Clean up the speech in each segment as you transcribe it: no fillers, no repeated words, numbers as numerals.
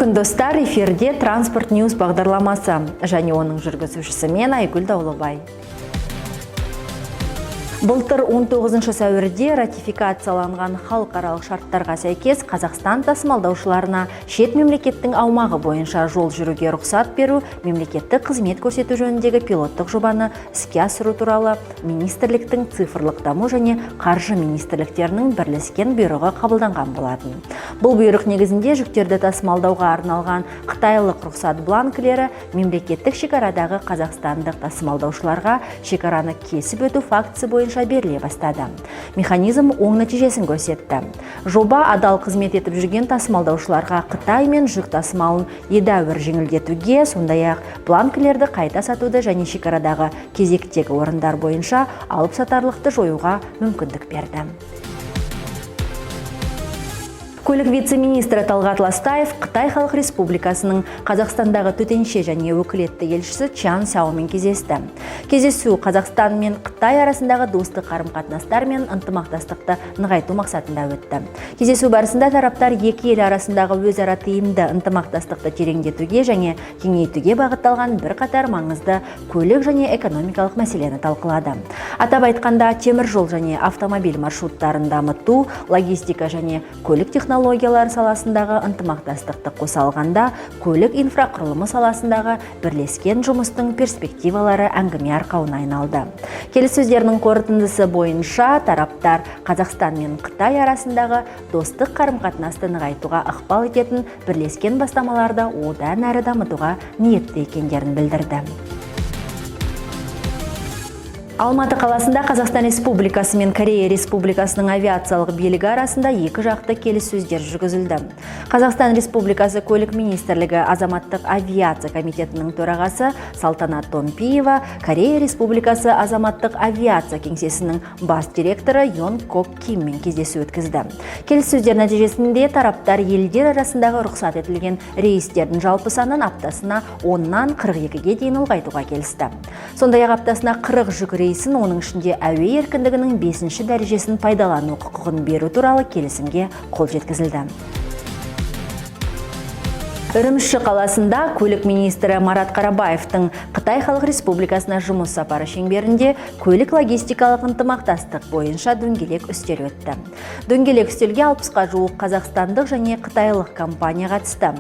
күн достар, эфирде Транспорт Ньюс бағдарламасы және оның жүргізушісі мен Айгүл Даулыбай. Былтыр 19 сәуірде ратификацияланған халықаралық шарттарға сәйкес Қазақстан тасымалдаушыларына шет мемлекеттің аумағы бойынша жол жүруге рұқсат беру мемлекеттік қызмет көрсету жөніндегі пилоттық жобаны іске асыру туралы министрліктің цифрлық даму және қаржы министрліктерінің бірлескен бұйрығы қабылданған болатын. Бұл бұйрық негізінде жүктерді тасымалдауға арналған қытайлық рұқсат бланкілері мемлекеттік шекарадағы қазақстандық тасымалдаушыларға шекараны кесіп өту фактісі бойынша беріле бастады. Механизм оң нәтижесін көрсетті. Жоба адал қызмет етіп жүрген тасымалдаушыларға Қытай мен жүк тасымалын едәуір жеңілдетуге, сондай-ақ бланкілерді қайта сатуды және шекарадағы кезектегі орындар бойынша алып сатарлықты жоюға мүмкіндік берді. Көлік вице-министрі Талғат Ластаев Қытай Халық Республикасының Қазақстандағы төтенше және өкілетті елшісі Чан Сяомен кездесті. Кездесу Қазақстан мен Қытай арасындағы достық қарым-қатынастар мен ынтымақтастықты нығайту мақсатында өтті. Кездесу барысында тараптар екі ел арасындағы өзара тиімді ынтымақтастықты тереңдетуге және кеңейтуге бағытталған бірқатар маңызды көлік және экономикалық мәселені талқылады. Атап айтқанда, темір жол және автомобиль маршруттарын дамыту, логистика және көлік технологиялар саласындағы ынтымақтастықты қоса алғанда, көлік инфрақұрылымы саласындағы бірлескен жұмыстың перспективалары әңгіме арқауына айналды. Келіссөздердің қорытындысы бойынша тараптар Қазақстан мен Қытай арасындағы достық қарым-қатынасты нығайтуға ықпал ететін бірлескен бастамаларды одан әрі дамытуға ниетті екендерін білдірді. Алматы қаласында Қазақстан Республикасы мен Корея Республикасының авиациялық билігі арасында екі жақты келіссөздер жүргізілді. Қазақстан Республикасы көлік министрлігі азаматтық авиация комитетінің төрағасы Салтанат Томпиева, Корея Республикасы азаматтық авиация кеңсесінің бас директоры Йон Кок Киммен кездесу өткізді. Келіссөздер нәтижесінде тараптар елдер арасындағы рұқсат етілген рейстердің жалпы санын аптасына 10-нан 42-ге дейін ұлғайтуға келісті. Сондай-ақ аптасына 40 жүк рейсін, оның ішінде әуе еркіндігінің 5-ші дәрежесін пайдалану құқығын беру туралы келісімге қол жеткізілді. Үрімші қаласында көлік министрі Марат Қарабаевтың Қытай Халық Республикасына жұмыс сапары шеңберінде көлік логистикалық ынтымақтастық бойынша дөңгелек үстел өтті. Дөңгелек үстелге 60-ға жуық қазақстандық және қытайлық компания қатысты.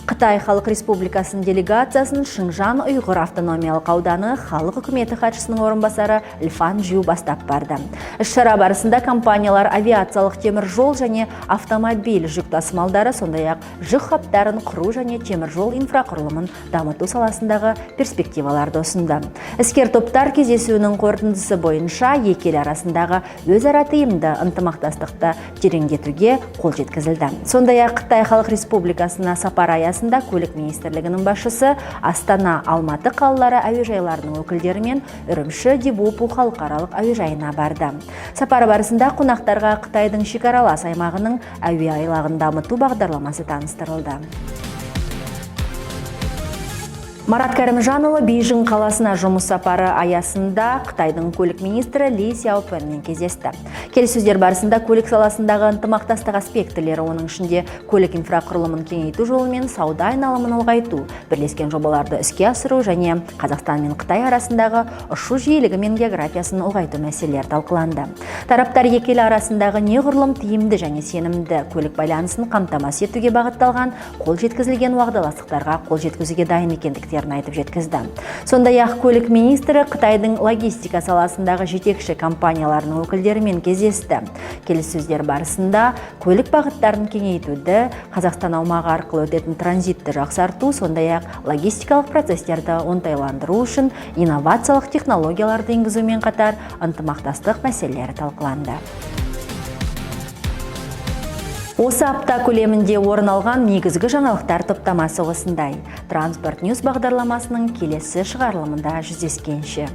Қытай Халық Республикасының делегациясын Шыңжан Ұйғыр автономиялық ауданы халық үкіметі хатшысының орынбасары Ильфан Жю бастап барды. Іс-шара барысында компаниялар авиациялық темір жол және автомобиль жүк тасымалдары, сондай-ақ жүк хабтарын құру және темір жол инфрақұрылымын дамыту саласындағы перспективаларды ұсынды. Іскер топтар кездесуінің қорытындысы бойынша екі ел арасындағы өзара тиімді ынтымақтастықты тереңдетуге қол жеткізілді. Сондай-ақ Қытай Халық Республикасына сапар аясында көлік министрлігінің басшысы Астана, Алматы қалалары әуежайларының өкілдерімен Үрімші Дибупу халықаралық әуежайына барды. Сапар барысында қонақтарға Қытайдың шекаралас аймағының әуе айлағын дамыту бағдарламасы таныстырылды. Марат Кәрімжанұлы Бейжің қаласына жұмыс сапары аясында Қытайдың көлік министрі Ли Сяопенмен кездесті. Келіссөздер барысында көлік саласындағы ынтымақтастық аспектілері, оның ішінде көлік инфрақұрылымын кеңейту жолымен сауда айналымын ұлғайту, бірлескен жобаларды іске асыру және Қазақстан мен Қытай арасындағы ұшу жиілігі мен географиясын ұлғайту мәселелері талқыланды. Тараптар екі ел арасындағы неғұрлым тиімді және сенімді көлік байланысын қамтамасыз етуге бағытталған қол жеткізілген уағдаластықтарға қол жеткізуге дайын екендіктерін айтып жеткізді. Сондай-ақ көлік министрі Қытайдың логистика саласындағы жетекші компанияларының өкілдерімен кездесті. Келіссөздер барысында көлік бағыттарын кеңейтуді, Қазақстан аумағы арқылы өтетін транзитті жақсарту, сондай-ақ логистикалық процестерді оңтайландыру үшін инновациялық технологияларды енгізумен қатар ынтымақтастық мәселелері талқыланды. Осы апта көлемінде орын алған негізгі жаңалықтар топтамасы осындай. Транспорт Ньюс бағдарламасының келесі шығарылымында жүздескенше.